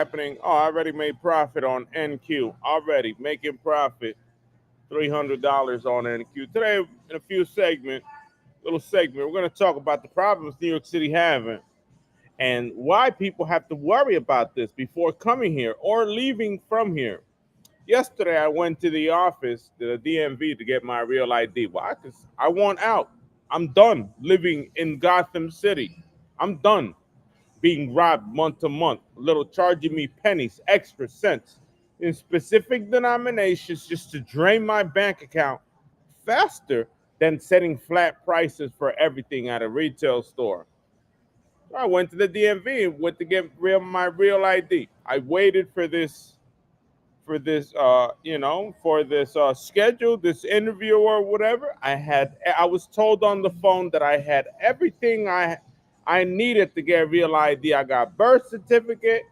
Happening. Oh, I already made profit on NQ. Already making profit. $300 on NQ. Today, in a little segment, we're going to talk about the problems New York City having and why people have to worry about this before coming here or leaving from here. Yesterday, I went to the office, the DMV, to get my real ID. Why? Because I want out. I'm done living in Gotham City. I'm done being robbed month to month, little charging me pennies, extra cents in specific denominations just to drain my bank account faster than setting flat prices for everything at a retail store. I went to the DMV and went to get my real ID. I waited for this schedule, this interview or whatever. I was told on the phone that I had everything I needed to get a real ID. I got birth certificate,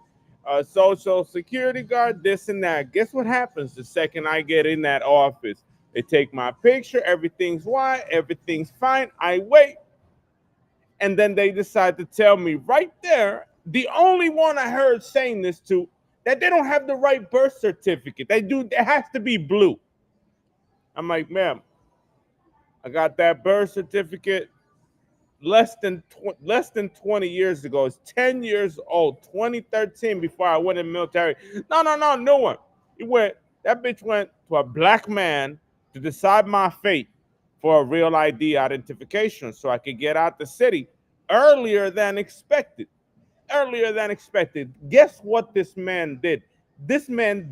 social security card, this and that. Guess what happens the second I get in that office? They take my picture, everything's white, everything's fine. I wait, and then they decide to tell me right there, the only one I heard saying this to, that they don't have the right birth certificate. It has to be blue. I'm like, ma'am, I got that birth certificate less than 20 years ago. It's 10 years old, 2013, before I went in the military. No, no, no, no one. That bitch went to a black man to decide my fate for a real ID identification so I could get out the city earlier than expected. Earlier than expected. Guess what this man did? This man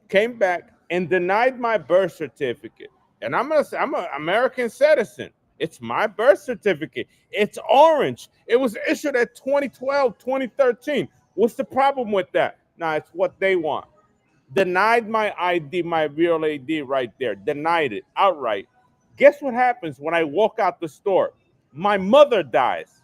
came back and denied my birth certificate. And I'm an American citizen. It's my birth certificate. It's orange. It was issued at 2012, 2013. What's the problem with that? Nah, it's what they want. Denied my ID, my real ID right there. Denied it outright. Guess what happens when I walk out the store? My mother dies.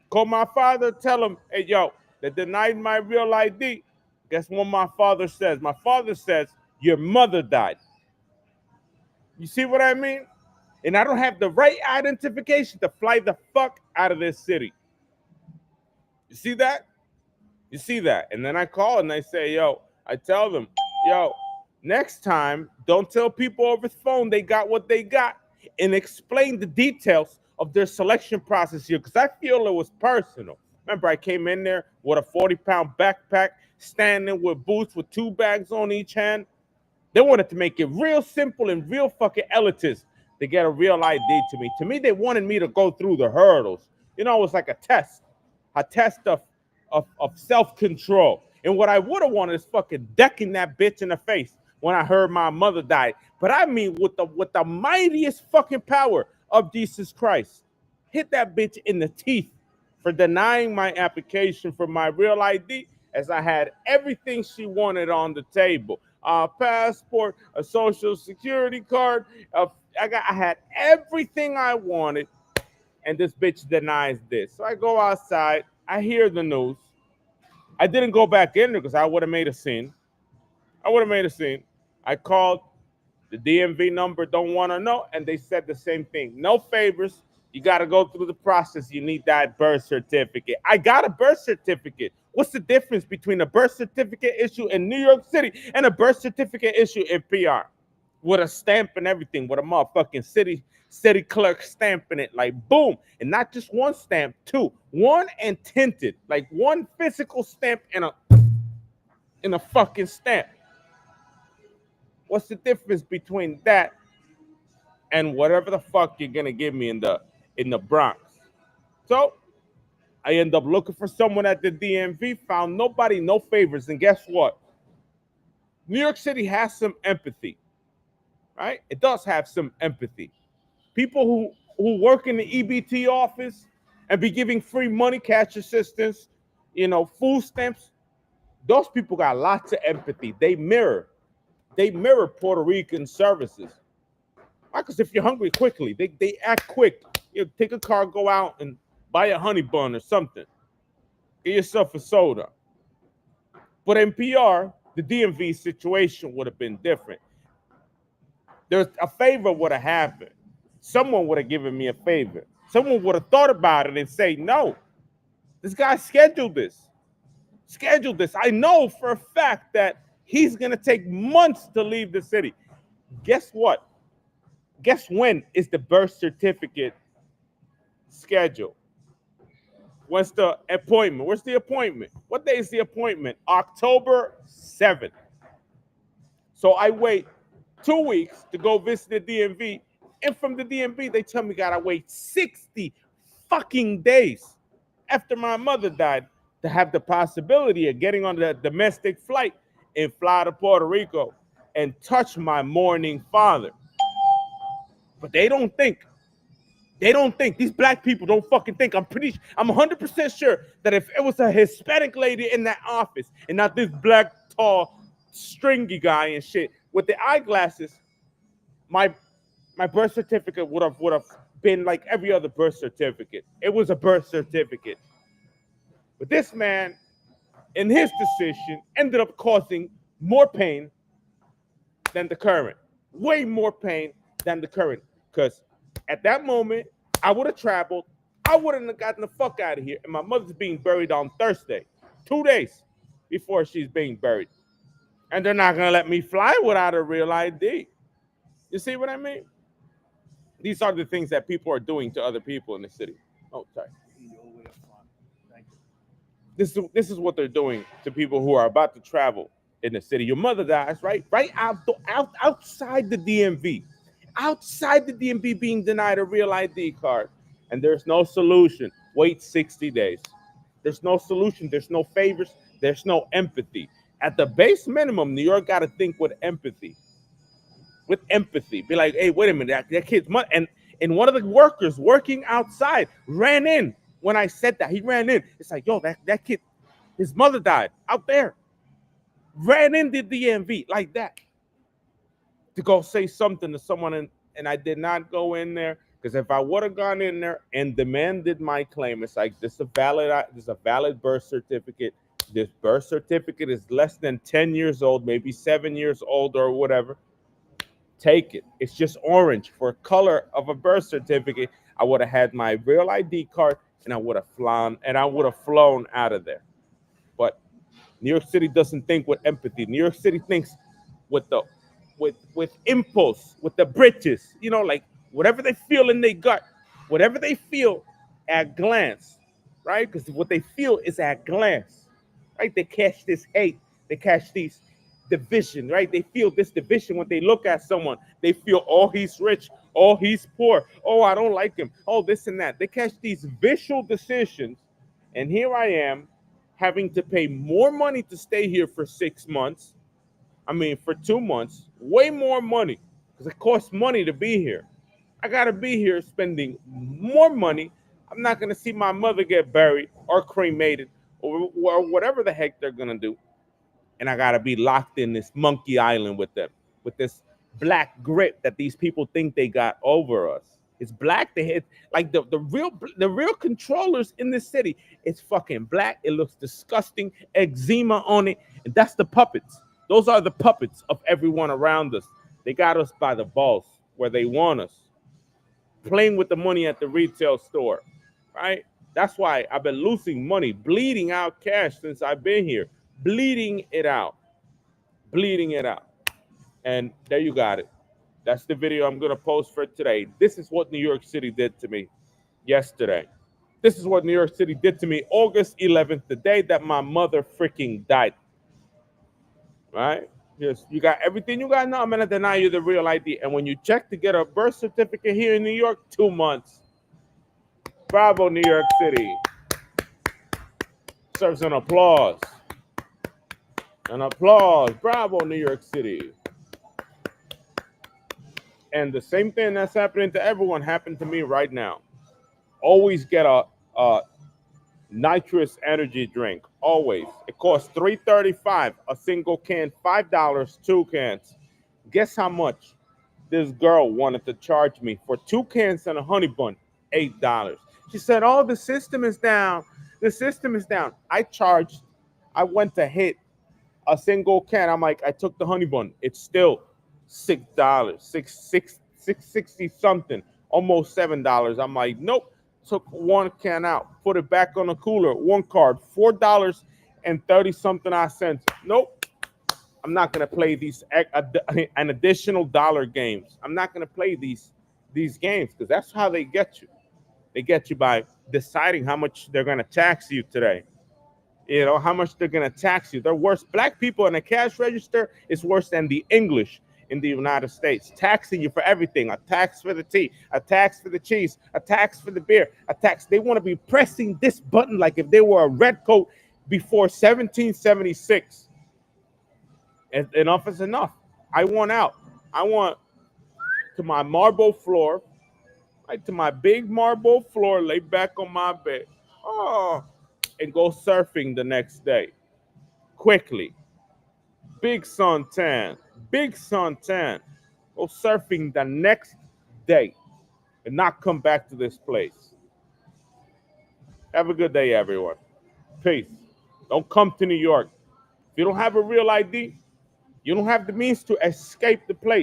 Call my father, tell him, hey, yo, they denied my real ID. Guess what my father says? My father says, your mother died. You see what I mean? And I don't have the right identification to fly the fuck out of this city. You see that? You see that? And then I call and they say, yo, I tell them, yo, next time, don't tell people over the phone they got what they got, and explain the details of their selection process here, because I feel it was personal. Remember, I came in there with a 40-pound backpack, standing with boots with two bags on each hand. They wanted to make it real simple and real fucking elitist to get a real ID to me. To me, they wanted me to go through the hurdles. You know, it was like a test of self-control. And what I would have wanted is fucking decking that bitch in the face when I heard my mother died. But I mean, with the mightiest fucking power of Jesus Christ, hit that bitch in the teeth for denying my application for my real ID, as I had everything she wanted on the table. A passport, a social security card. I had everything I wanted, and this bitch denies this. So I go outside. I hear the news. I didn't go back in there because I would have made a scene. I called the DMV number, don't want to know, and they said the same thing. No favors. You got to go through the process. You need that birth certificate. I got a birth certificate. What's the difference between a birth certificate issue in New York City and a birth certificate issue in PR? With a stamp and everything, with a motherfucking city clerk stamping it, like boom. And not just one stamp, two. One and tinted, like one physical stamp and a fucking stamp. What's the difference between that and whatever the fuck you're gonna give me in the Bronx? So I end up looking for someone at the DMV, found nobody, no favors, and guess what? New York City has some empathy, right? It does have some empathy. People who work in the EBT office and be giving free money, cash assistance, food stamps. Those people got lots of empathy. They mirror Puerto Rican services. Because if you're hungry quickly, they act quick. Take a car, go out and buy a honey bun or something. Get yourself a soda. But in PR, the DMV situation would have been different. There's a favor would have happened. Someone would have given me a favor. Someone would have thought about it and say, no, this guy scheduled this. scheduled this. I know for a fact that he's going to take months to leave the city. Guess what? Guess when is the birth certificate scheduled? What's the appointment? Where's the appointment? What day is the appointment? October 7th. So I wait 2 weeks to go visit the DMV. And from the DMV, they tell me, gotta wait 60 fucking days after my mother died to have the possibility of getting on the domestic flight and fly to Puerto Rico and touch my mourning father. But they don't think. These black people don't fucking think. I'm 100% sure that if it was a Hispanic lady in that office and not this black, tall, stringy guy and shit with the eyeglasses, my birth certificate would have been like every other birth certificate. It was a birth certificate. But this man, in his decision, ended up causing more pain than the current. Way more pain than the current. Because at that moment, I would have traveled. I wouldn't have gotten the fuck out of here. And my mother's being buried on Thursday, 2 days before she's being buried. And they're not going to let me fly without a real ID. You see what I mean? These are the things that people are doing to other people in the city. Oh, sorry. This is what they're doing to people who are about to travel in the city. Your mother dies, right? Right outside the DMV. Outside the DMV being denied a real ID card. And there's no solution. Wait 60 days. There's no solution. There's no favors. There's no empathy. At the base minimum, New York got to think with empathy. With empathy. Be like, hey, wait a minute. That kid's money. And one of the workers working outside ran in when I said that. He ran in. It's like, yo, that kid, his mother died out there. Ran into the DMV like that. To go say something to someone, and I did not go in there, because if I would have gone in there and demanded my claim, it's like, this is a valid birth certificate. This birth certificate is less than 10 years old, maybe 7 years old or whatever. Take it. It's just orange for color of a birth certificate. I would have had my real ID card, and I would have flown out of there. But New York City doesn't think with empathy. New York City thinks with impulse, with the britches, like whatever they feel in their gut, whatever they feel at glance, right? Because what they feel is at glance, right? They catch this hate, they catch these division, right? They feel this division when they look at someone. They feel, oh, he's rich, oh, he's poor, oh, I don't like him, oh, this and that. They catch these visual decisions, and here I am having to pay more money to stay here for 6 months. For 2 months, way more money, because it costs money to be here. I got to be here spending more money. I'm not going to see my mother get buried or cremated or whatever the heck they're going to do. And I got to be locked in this monkey island with them, with this black grip that these people think they got over us. It's black. They hit like the real controllers in this city. It's fucking black. It looks disgusting. Eczema on it. And that's the puppets. Those are the puppets of everyone around us. They got us by the balls where they want us. Playing with the money at the retail store, right? That's why I've been losing money, bleeding out cash since I've been here. Bleeding it out. And there you got it. That's the video I'm going to post for today. This is what New York City did to me yesterday. This is what New York City did to me August 11th, the day that my mother freaking died. Right? Yes, you got everything you got now. I'm going to deny you the real ID. And when you check to get a birth certificate here in New York, 2 months. Bravo, New York City. Serves an applause. An applause. Bravo, New York City. And the same thing that's happening to everyone happened to me right now. Always get a nitrous energy drink. Always. It costs $3.35 a single can, $5 2 cans. Guess how much this girl wanted to charge me for 2 cans and a honey bun? $8. She said, oh, the system is down. The system is down. I went to hit a single can. I'm like, I took the honey bun. It's still $6, $6.60 something, almost $7. I'm like, nope. Took 1 can out, put it back on the cooler. 1 card, $4 and 30-something odd cents. Nope. I'm not going to play these an additional dollar games. I'm not going to play these games because that's how they get you. They get you by deciding how much they're going to tax you today. You know, how much they're going to tax you. They're worse. Black people in a cash register is worse than the English in the United States, taxing you for everything. A tax for the tea, a tax for the cheese, a tax for the beer, a tax. They want to be pressing this button like if they were a red coat before 1776. Enough is enough. I want out. I want to my marble floor, right to my big marble floor, lay back on my bed, oh, and go surfing the next day. Quickly. Big suntan. Big suntan. Go surfing the next day and not come back to this place. Have a good day, everyone. Peace. Don't come to New York. If you don't have a real ID, you don't have the means to escape the place.